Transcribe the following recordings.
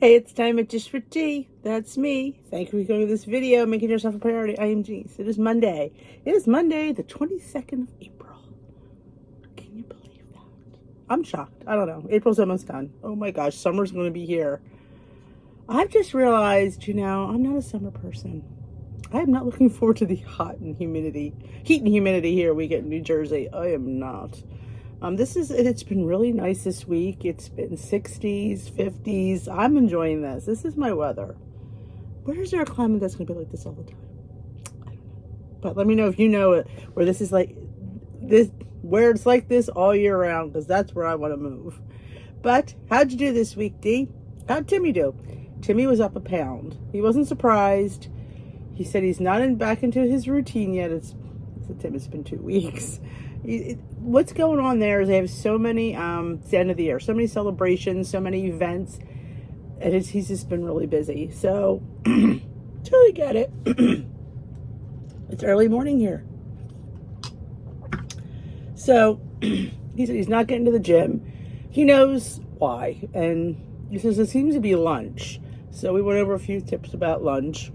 Hey, it's time at Dish for Tea. That's me. Thank you for going to this video, making yourself a priority. I am Jeans. It is Monday. It is Monday, the 22nd of April. Can you believe that? I'm shocked. I don't know. April's almost done. Oh my gosh, summer's going to be here. I've just realized, I'm not a summer person. I am not looking forward to the heat and humidity here we get in New Jersey. I am not. It's been really nice this week. It's been 60s, 50s. I'm enjoying this. This is my weather. Where is there a climate that's going to be like this all the time? I don't know. But let me know if you know it, where this is like this, where it's like this all year round, because that's where I want to move. But how'd you do this week, Dee? How'd Timmy do? Timmy was up a pound. He wasn't surprised. He said he's not back into his routine yet. It's been 2 weeks. What's going on there is they have so many, it's the end of the year, so many celebrations, so many events, and he's just been really busy. So, totally get it. It's early morning here. So, he said he's not getting to the gym. He knows why, and he says it seems to be lunch. So we went over a few tips about lunch.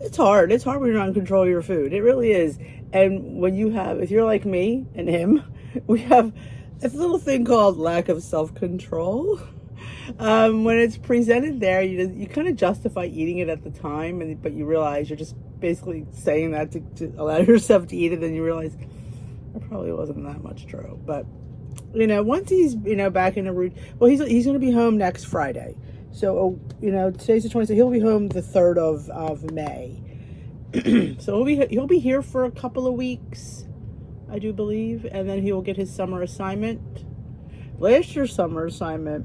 It's hard. It's hard when you're not in control of your food. It really is. And if you're like me and him, we have this little thing called lack of self-control. When it's presented there, you kind of justify eating it at the time, but you realize you're just basically saying that to allow yourself to eat it. Then you realize it probably wasn't that much true. But once he's back in the routine, well, he's going to be home next Friday. So today's the 20th. So he'll be home the 3rd of May. So he'll be here for a couple of weeks, I do believe, and then he will get his summer assignment. Last year's summer assignment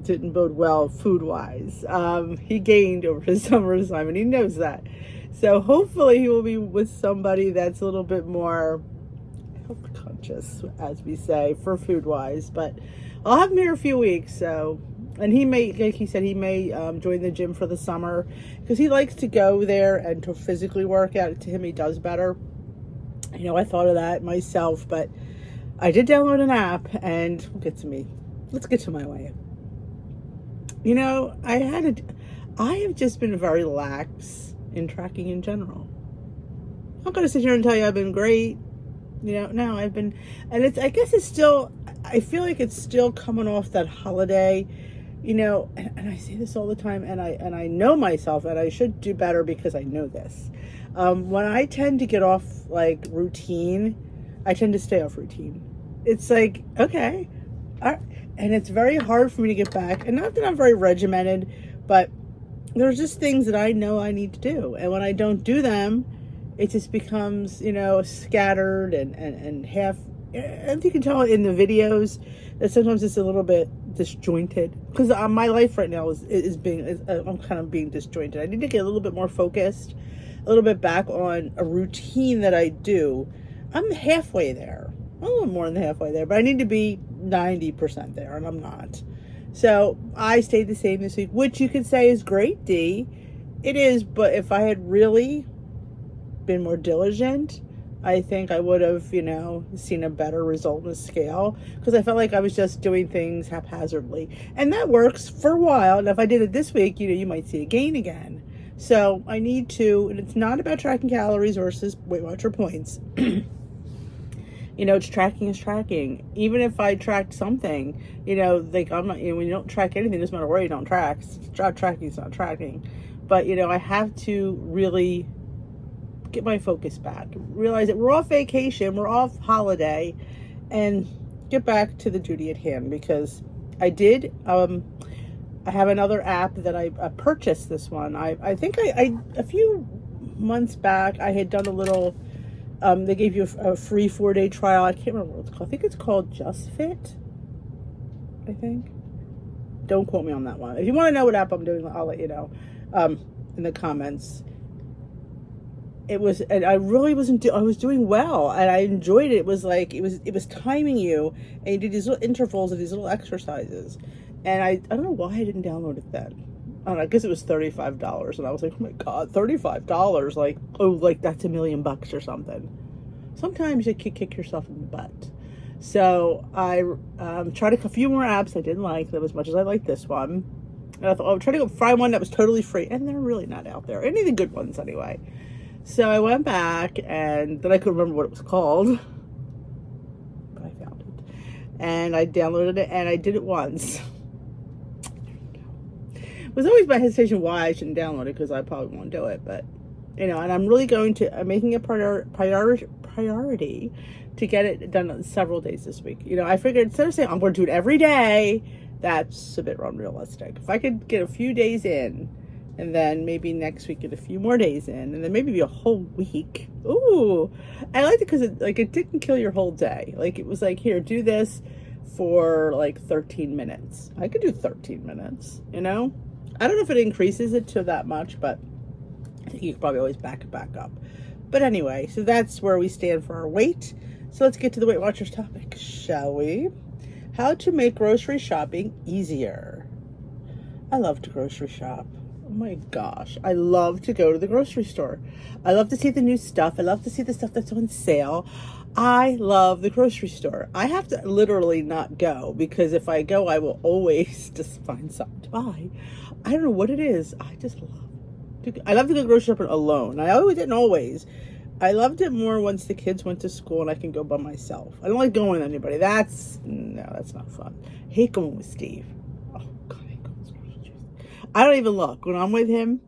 didn't bode well food-wise. He gained over his summer assignment. He knows that. So hopefully he will be with somebody that's a little bit more health conscious, as we say, for food-wise. But I'll have him here a few weeks, so. And he may, like he said, join the gym for the summer because he likes to go there and to physically work out. To him, he does better. I thought of that myself, but I did download an app, and let's get to my way. I have just been very lax in tracking in general. I'm not going to sit here and tell you I've been great. No, I've been, and I feel like it's still coming off that holiday. And I say this all the time, and I know myself, and I should do better because I know this. When I tend to get off routine, I tend to stay off routine. It's like, okay, and it's very hard for me to get back. And not that I'm very regimented, but there's just things that I know I need to do, and when I don't do them, it just becomes scattered and half. As you can tell in the videos, that sometimes it's a little bit disjointed because my life right now I'm kind of being disjointed. I need to get a little bit more focused, a little bit back on a routine that I do. I'm halfway there, a little more than halfway there, but I need to be 90% there, and I'm not. So I stayed the same this week, which you could say is great, Dee. It is, but if I had really been more diligent, I think I would have, seen a better result in the scale because I felt like I was just doing things haphazardly. And that works for a while. And if I did it this week, you might see a gain again. So I need to, and it's not about tracking calories versus Weight Watcher points. It's tracking is tracking. Even if I tracked something, I'm not, when you don't track anything, it doesn't matter where you don't track. Tracking is not tracking. But, I have to really get my focus back, realize that we're off vacation, we're off holiday, and get back to the duty at hand because I have another app that I purchased. This one I think I a few months back I had done a little they gave you a free 4-day trial. I can't remember what it's called. I think it's called Just Fit, I think. Don't quote me on that one. If you want to know what app I'm doing, I'll let you know in the comments. And I really I was doing well, and I enjoyed it. It was timing you, and you did these little intervals of these little exercises. And I don't know why I didn't download it then. I don't know, I guess it was $35, and I was like, oh my God, $35, like that's $1 million or something. Sometimes you can kick yourself in the butt. So I tried a few more apps I didn't like them as much as I liked this one. And I thought, I'll try to go find one that was totally free. And they're really not out there. Any of the good ones, anyway. So I went back, and then I couldn't remember what it was called. But I found it. And I downloaded it, and I did it once. It was always my hesitation why I shouldn't download it, because I probably won't do it. But, and I'm really I'm making it priority to get it done several days this week. I figured instead of saying I'm going to do it every day, that's a bit unrealistic. If I could get a few days in, and then maybe next week get a few more days in, and then maybe a whole week. Ooh, I liked it because it didn't kill your whole day. Like, it was like, here, do this for like 13 minutes. I could do 13 minutes, I don't know if it increases it to that much, but I think you could probably always back it back up. But anyway, so that's where we stand for our weight. So let's get to the Weight Watchers topic, shall we? How to make grocery shopping easier. I love to grocery shop. Oh my gosh. I love to go to the grocery store. I love to see the new stuff. I love to see the stuff that's on sale. I love the grocery store. I have to literally not go, because if I go, I will always just find something to buy. I don't know what it is. I just love to go grocery shopping alone. I didn't always. I loved it more once the kids went to school and I can go by myself. I don't like going with anybody. That's not fun. I hate going with Steve. Oh, God, I hate going with grocery stores. I don't even look. When I'm with him,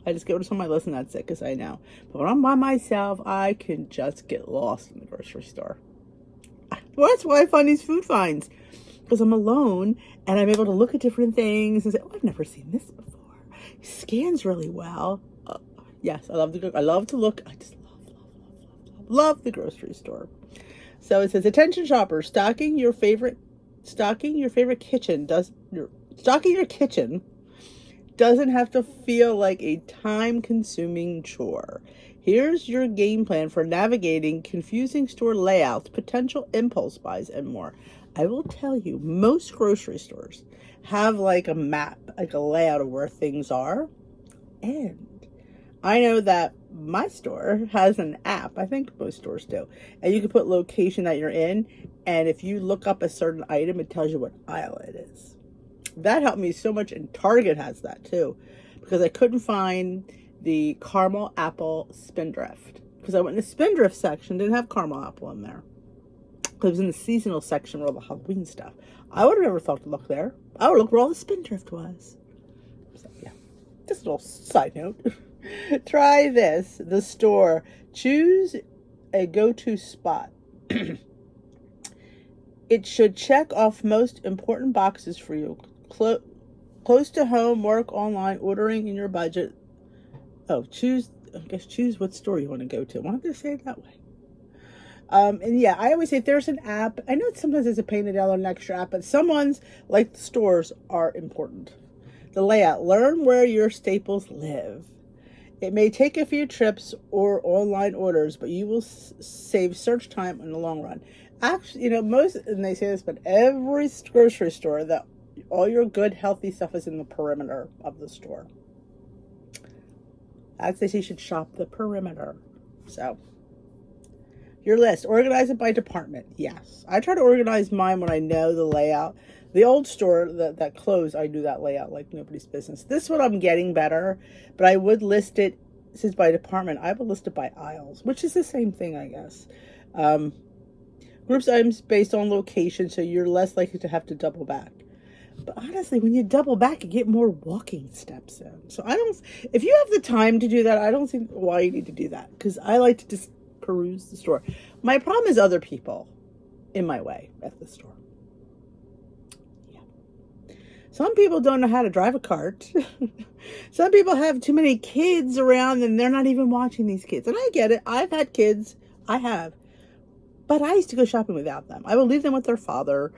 I just go to my list and that's it, because I know. But when I'm by myself, I can just get lost in the grocery store. Well, that's why I find these food finds. Because I'm alone and I'm able to look at different things and say, oh, I've never seen this before. It scans really well. Yes, I love to look. I just love the grocery store. So it says, attention shoppers, stocking your kitchen doesn't have to feel like a time-consuming chore. Here's your game plan for navigating confusing store layouts, potential impulse buys, and more. I will tell you, most grocery stores have like a map, like a layout of where things are. And I know that my store has an app. I think most stores do. And you can put location that you're in. And if you look up a certain item, it tells you what aisle it is. That helped me so much. And Target has that too. Because I couldn't find the caramel apple spindrift. Because I went in the spindrift section, didn't have caramel apple in there. It was in the seasonal section where all the Halloween stuff. I would have never thought to look there. I would look where all the spindrift was. So, yeah. Just a little side note. Try this. The store. Choose a go-to spot. It should check off most important boxes for you. Close to home, work, online, ordering in your budget. Oh, choose what store you want to go to. Why don't they say it that way? And yeah, I always say if there's an app, I know sometimes it's a pain to download an extra app, but some ones, like the stores, are important. The layout. Learn where your staples live. It may take a few trips or online orders, but you will save search time in the long run. Actually, most, and they say this, but every grocery store, that all your good, healthy stuff is in the perimeter of the store. They say you should shop the perimeter. So, your list. Organize it by department. Yes. I try to organize mine when I know the layout. The old store that closed, I do that layout like nobody's business. This one I'm getting better, but I would list it, since by department, I would list it by aisles, which is the same thing, I guess. Groups items based on location, so you're less likely to have to double back. But honestly, when you double back, you get more walking steps in. So if you have the time to do that, I don't think why you need to do that, because I like to just peruse the store. My problem is other people in my way at the store. Some people don't know how to drive a cart. Some people have too many kids around and they're not even watching these kids. And I get it. I've had kids. I have. But I used to go shopping without them. I would leave them with their father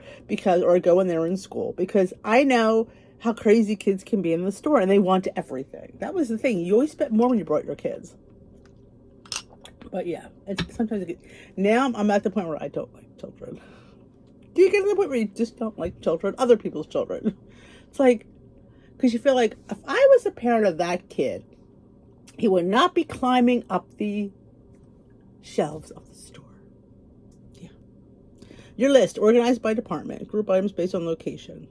or go when they were in school, because I know how crazy kids can be in the store and they want everything. That was the thing. You always spent more when you brought your kids. But yeah, now I'm at the point where I don't like children. Do you get to the point where you just don't like children? Other people's children. It's like, because you feel like, if I was a parent of that kid, he would not be climbing up the shelves of the store. Yeah. Your list, organized by department. Group items based on location.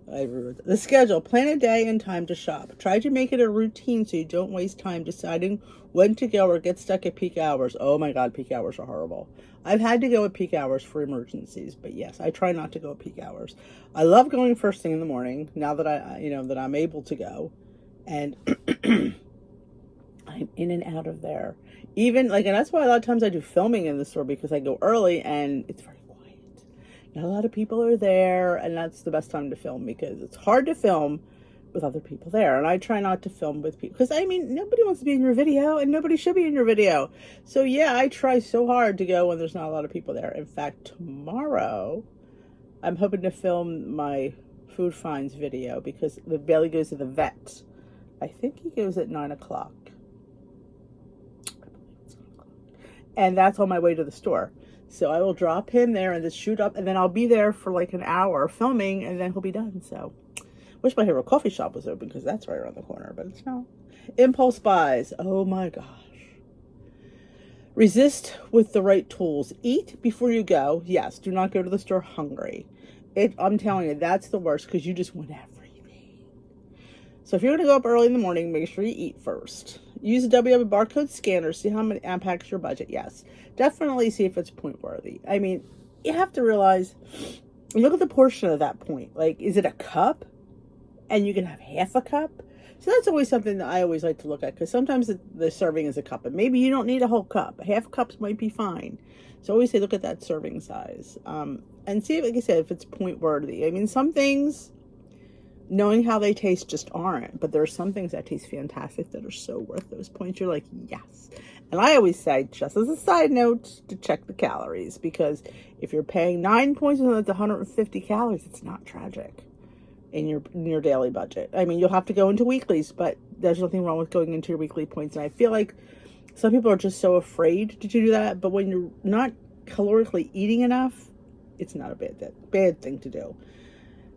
The schedule. Plan a day and time to shop. Try to make it a routine so you don't waste time deciding when to go or get stuck at peak hours. Oh my God, peak hours are horrible. I've had to go at peak hours for emergencies, but yes, I try not to go at peak hours. I love going first thing in the morning now that that I'm able to go, and I'm in and out of there. Even and that's why a lot of times I do filming in the store because I go early and it's very quiet. Not a lot of people are there, and that's the best time to film because it's hard to film with other people there. And I try not to film with people because nobody wants to be in your video and nobody should be in your video. So yeah, I try so hard to go when there's not a lot of people there. In fact, tomorrow I'm hoping to film my food finds video because Bailey goes to the vet. I think he goes at 9:00. And that's on my way to the store. So I will drop him there and just shoot up, and then I'll be there for like an hour filming, and then he'll be done. So wish my favorite coffee shop was open because that's right around the corner, but it's not. Impulse buys. Oh my gosh. Resist with the right tools. Eat before you go. Yes, do not go to the store hungry. I'm telling you, that's the worst because you just want everything. So if you're going to go up early in the morning, make sure you eat first. Use a WW barcode scanner. See how many impacts your budget. Yes. Definitely see if it's point worthy. You have to realize, look at the portion of that point. Is it a cup? And you can have half a cup? So that's always something that I always like to look at because sometimes the serving is a cup. And maybe you don't need a whole cup. Half cups might be fine. So I always say look at that serving size. And see, like I said, if it's point worthy. Some things, knowing how they taste just aren't, but there are some things that taste fantastic that are so worth those points. You're like, yes. And I always say, just as a side note, to check the calories, because if you're paying 9 points and that's 150 calories, it's not tragic in your daily budget. You'll have to go into weeklies, but there's nothing wrong with going into your weekly points. And I feel like some people are just so afraid to do that, but when you're not calorically eating enough, it's not a bad thing to do.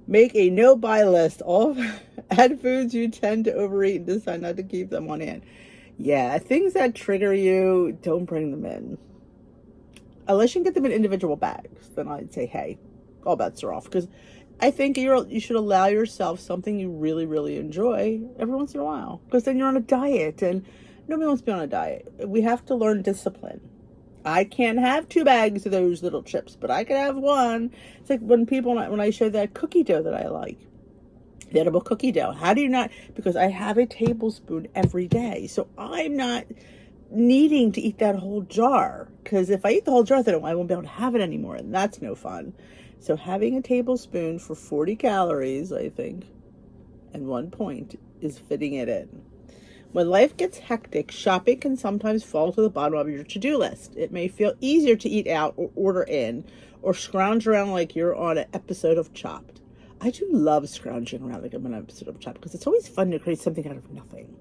Make a no-buy list. All add foods you tend to overeat and decide not to keep them on hand. Yeah, things that trigger you, don't bring them in. Unless you can get them in individual bags, then I'd say, hey, all bets are off. Because I think you should allow yourself something you really, really enjoy every once in a while. Because then you're on a diet, and nobody wants to be on a diet. We have to learn discipline. I can't have 2 bags of those little chips, but I can have one. It's like when I show that cookie dough that I like, the edible cookie dough. How do you not? Because I have a tablespoon every day. So I'm not needing to eat that whole jar. Because if I eat the whole jar, then I won't be able to have it anymore. And that's no fun. So having a tablespoon for 40 calories, I think, and 1 point is fitting it in. When life gets hectic, shopping can sometimes fall to the bottom of your to-do list. It may feel easier to eat out or order in or scrounge around like you're on an episode of Chopped. I do love scrounging around like I'm on an episode of Chopped because it's always fun to create something out of nothing.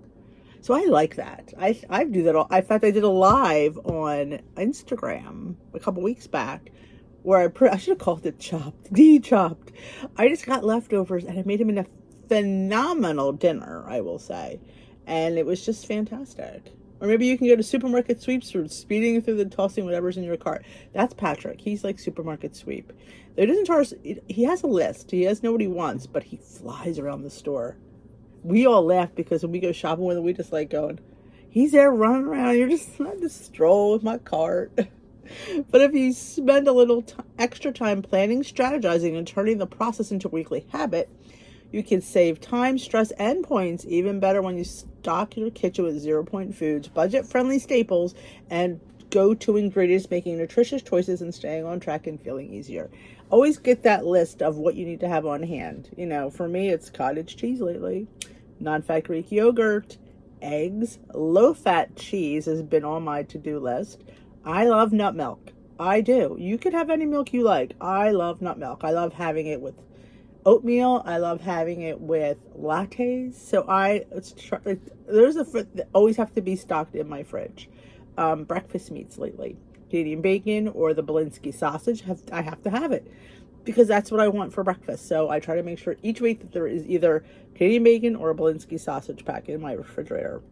So I like that. I do that. In fact, I did a live on Instagram a couple weeks back where I should have called it Chopped, de-chopped. I just got leftovers and I made them in a phenomenal dinner, I will say. And it was just fantastic. Or maybe you can go to Supermarket Sweeps through speeding through the tossing whatever's in your cart. That's Patrick. He's like Supermarket Sweep. He doesn't charge. He has a list. He has know what he wants, but he flies around the store. We all laugh because when we go shopping with him, we just like going, he's there running around. You're just trying to stroll with my cart. But if you spend a little extra time planning, strategizing, and turning the process into a weekly habit, you can save time, stress, and points. Even better when you stock your kitchen with 0-point foods, budget-friendly staples, and go-to ingredients, making nutritious choices and staying on track and feeling easier. Always get that list of what you need to have on hand. For me, it's cottage cheese lately, non-fat Greek yogurt, eggs, low-fat cheese has been on my to-do list. I love nut milk. I do. You can have any milk you like. I love nut milk. I love having it with oatmeal. I love having it with lattes. So always have to be stocked in my fridge. Breakfast meats lately, Canadian bacon or the Belinsky sausage. I have to have it because that's what I want for breakfast. So I try to make sure each week that there is either Canadian bacon or a Belinsky sausage pack in my refrigerator.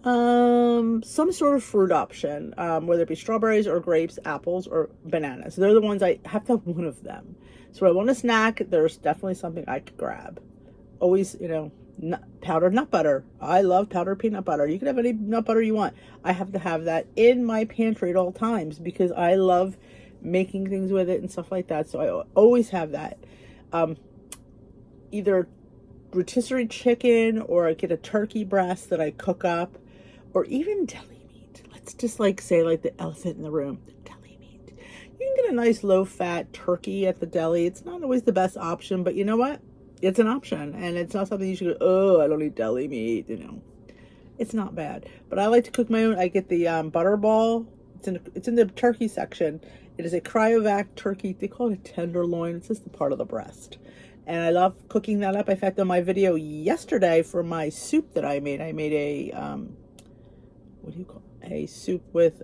Some sort of fruit option, whether it be strawberries or grapes, apples or bananas. They're the ones I have to have one of them. So when I want a snack, there's definitely something I could grab. Always, powdered nut butter. I love powdered peanut butter. You can have any nut butter you want. I have to have that in my pantry at all times because I love making things with it and stuff like that. So I always have that. Either rotisserie chicken, or I get a turkey breast that I cook up, or even deli meat. Let's just say the elephant in the room, the deli meat. You can get a nice low-fat turkey at the deli. It's not always the best option, but you know what? It's an option, and it's not something you should go, oh, I don't eat deli meat, It's not bad. But I like to cook my own. I get the butterball. It's in the turkey section. It is a cryovac turkey. They call it a tenderloin. It's just the part of the breast. And I love cooking that up. In fact, on my video yesterday for my soup that I made a, a soup with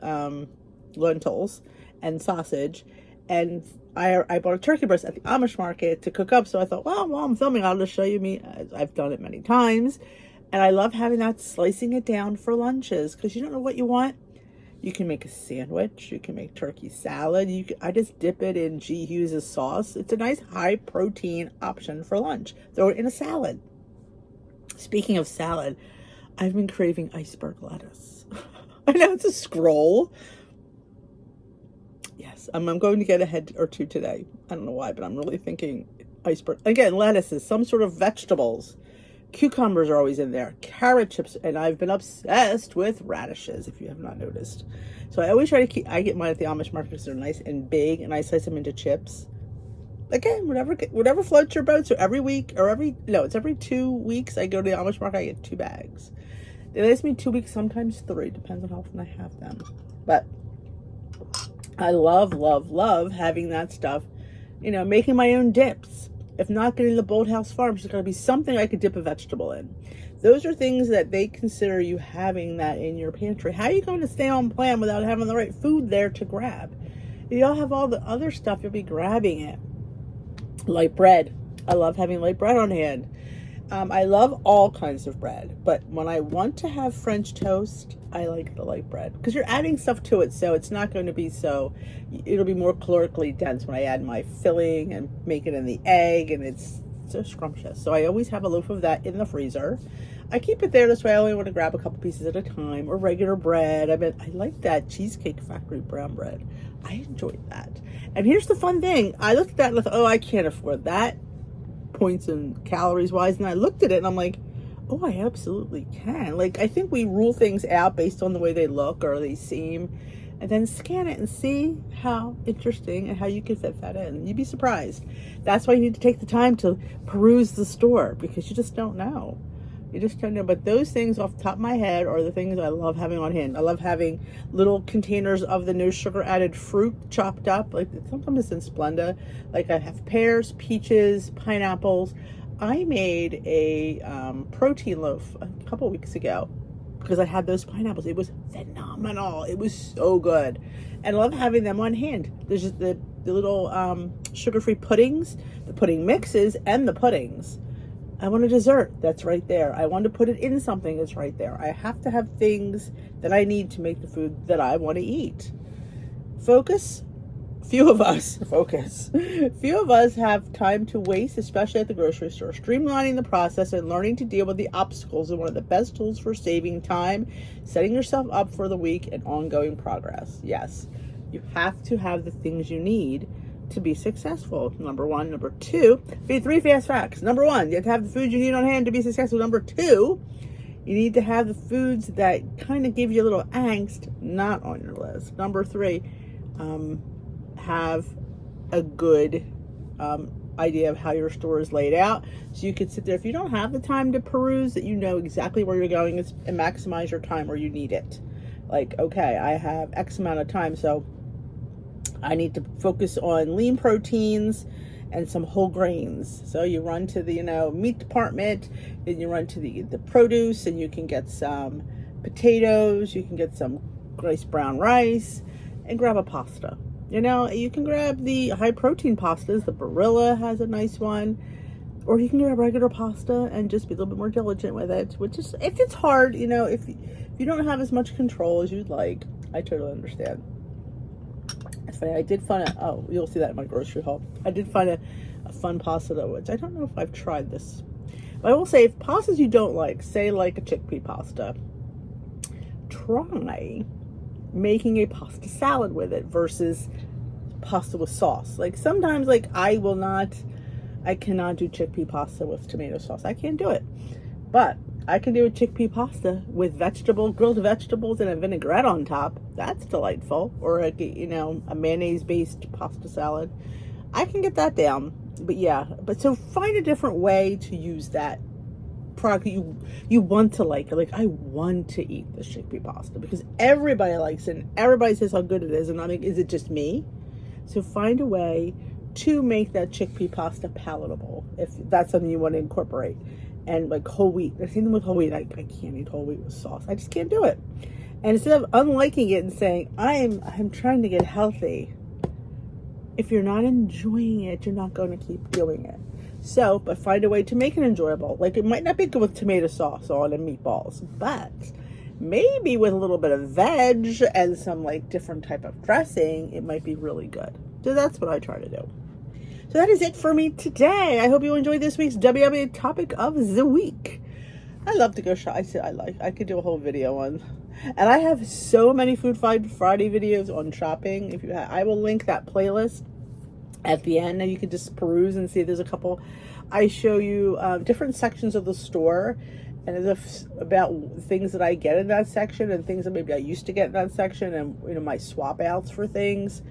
lentils and sausage. And I bought a turkey breast at the Amish market to cook up. So I thought, well, while I'm filming, I'll just show you me. I've done it many times. And I love having that, slicing it down for lunches, because you don't know what you want. You can make a sandwich. You can make turkey salad. I just dip it in G. Hughes' sauce. It's a nice high protein option for lunch. Throw it in a salad. Speaking of salad, I've been craving iceberg lettuce. I know it's a scroll. Yes, I'm going to get a head or two today. I don't know why, but I'm really thinking iceberg. Again, lettuces, some sort of vegetables. Cucumbers are always in there, carrot chips, and I've been obsessed with radishes, if you have not noticed. So I always try to I get mine at the Amish market because they're nice and big, and I slice them into chips. Again, whatever floats your boat. So every 2 weeks I go to the Amish market, I get 2 bags. They last me 2 weeks, sometimes 3, depends on how often I have them. But I love, love, love having that stuff, making my own dips. If not getting the Bold House Farms, there's got to be something I could dip a vegetable in. Those are things that they consider you having that in your pantry. How are you going to stay on plan without having the right food there to grab? If y'all have all the other stuff, you'll be grabbing it. Light bread. I love having light bread on hand. I love all kinds of bread, but when I want to have French toast, I like the light bread because you're adding stuff to it, so it's not going to be it'll be more calorically dense when I add my filling and make it in the egg, and it's so scrumptious. So I always have a loaf of that in the freezer. I keep it there this way. I only want to grab a couple pieces at a time, or regular bread. I like that Cheesecake Factory brown bread. I enjoy that. And here's the fun thing. I looked at that and thought, I can't afford that, points and calories wise, and I looked at it and I'm like, I absolutely can. I think we rule things out based on the way they look or they seem, and then scan it and see how interesting and how you can fit that in. You'd be surprised. That's why you need to take the time to peruse the store, because you just don't know. You just don't know. But those things off the top of my head are the things I love having on hand. I love having little containers of the no sugar added fruit chopped up. Sometimes it's in Splenda. I have pears, peaches, pineapples. I made a protein loaf a couple weeks ago because I had those pineapples. It was phenomenal. It was so good. And I love having them on hand. There's just the little sugar-free puddings, the pudding mixes, and the puddings. I want a dessert, that's right there. I want to put it in something, it's right there. I have to have things that I need to make the food that I want to eat. Few of us have time to waste, especially at the grocery store. Streamlining the process and learning to deal with the obstacles is one of the best tools for saving time, setting yourself up for the week, and ongoing progress. Yes, you have to have the things you need to be successful. Number 1. Number 2, 3 fast facts. Number 1, you have to have the food you need on hand to be successful. Number 2, you need to have the foods that kind of give you a little angst not on your list. Number 3, have a good idea of how your store is laid out, so you can sit there. If you don't have the time to peruse, that you know exactly where you're going and maximize your time where you need it. Okay, I have X amount of time, so I need to focus on lean proteins and some whole grains. So you run to the meat department, and you run to the produce, and you can get some potatoes, you can get some nice brown rice, and grab a pasta. You can grab the high protein pastas. The Barilla has a nice one. Or you can get a regular pasta and just be a little bit more diligent with it, which is, if it's hard, you know, if you don't have as much control as you'd like, I totally understand. It's funny, I did find you'll see that in my grocery haul. I did find a fun pasta though, which I don't know if I've tried this. But I will say, if pastas you don't like, say like a chickpea pasta, try making a pasta salad with it versus pasta with sauce. Like sometimes, like I cannot do chickpea pasta with tomato sauce. I can't do it. But I can do a chickpea pasta with grilled vegetables and a vinaigrette on top. That's delightful. Or a mayonnaise-based pasta salad. I can get that down. But yeah, so find a different way to use that product you want to like. Like, I want to eat this chickpea pasta because everybody likes it and everybody says how good it is. And I mean, is it just me? So find a way to make that chickpea pasta palatable if that's something you want to incorporate. And like whole wheat, the same with whole wheat, I can't eat whole wheat with sauce. I just can't do it. And instead of unliking it and saying I'm trying to get healthy, if you're not enjoying it, you're not going to keep doing it. So, but find a way to make it enjoyable. Like, it might not be good with tomato sauce on and meatballs, but maybe with a little bit of veg and some like different type of dressing, it might be really good. So that's what I try to do. So that is it for me today. I hope you enjoyed this week's WW topic of the week. I love to go shop. I could do a whole video on, and I have so many Food Fight Friday videos on shopping. I will link that playlist at the end, and you can just peruse and see. There's a couple. I show you different sections of the store, and it's about things that I get in that section and things that maybe I used to get in that section, and my swap outs for things.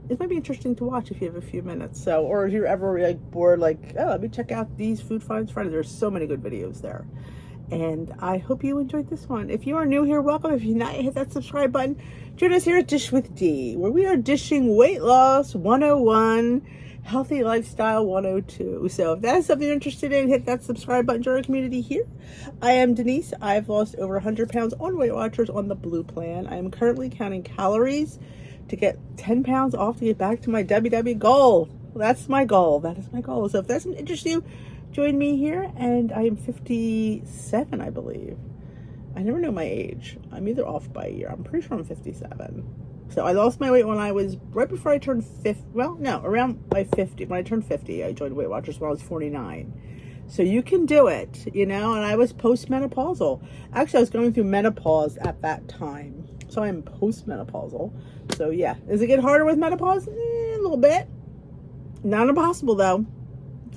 It might be interesting to watch if you have a few minutes. So, or if you're ever like bored, like, oh, let me check out these Food Finds Friday. There's so many good videos there. And I hope you enjoyed this one. If you are new here, welcome. If you're not, hit that subscribe button. Join us here at Dish with D, where we are dishing weight loss 101, healthy lifestyle 102. So if that is something you're interested in, hit that subscribe button. Join our community here. I am Denise. I've lost over 100 pounds on Weight Watchers on the blue plan. I am currently counting calories to get 10 pounds off to get back to my WW goal. That's my goal. That is my goal. So if that interests you, join me here. And I am 57, I believe. I never know my age. I'm either off by a year. I'm pretty sure I'm 57. So I lost my weight when I was right before I turned 50. Well, no, around my 50. When I turned 50, I joined Weight Watchers when I was 49. So you can do it, and I was postmenopausal. Actually, I was going through menopause at that time. So I'm postmenopausal. So yeah, does it get harder with menopause? A little bit. Not impossible though.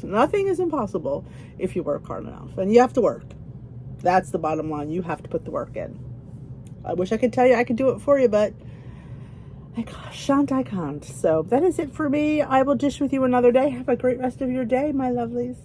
Nothing is impossible if you work hard enough, and you have to work. That's the bottom line. You have to put the work in. I wish I could tell you I could do it for you, but I can't. So that is it for me. I will dish with you another day. Have a great rest of your day, my lovelies.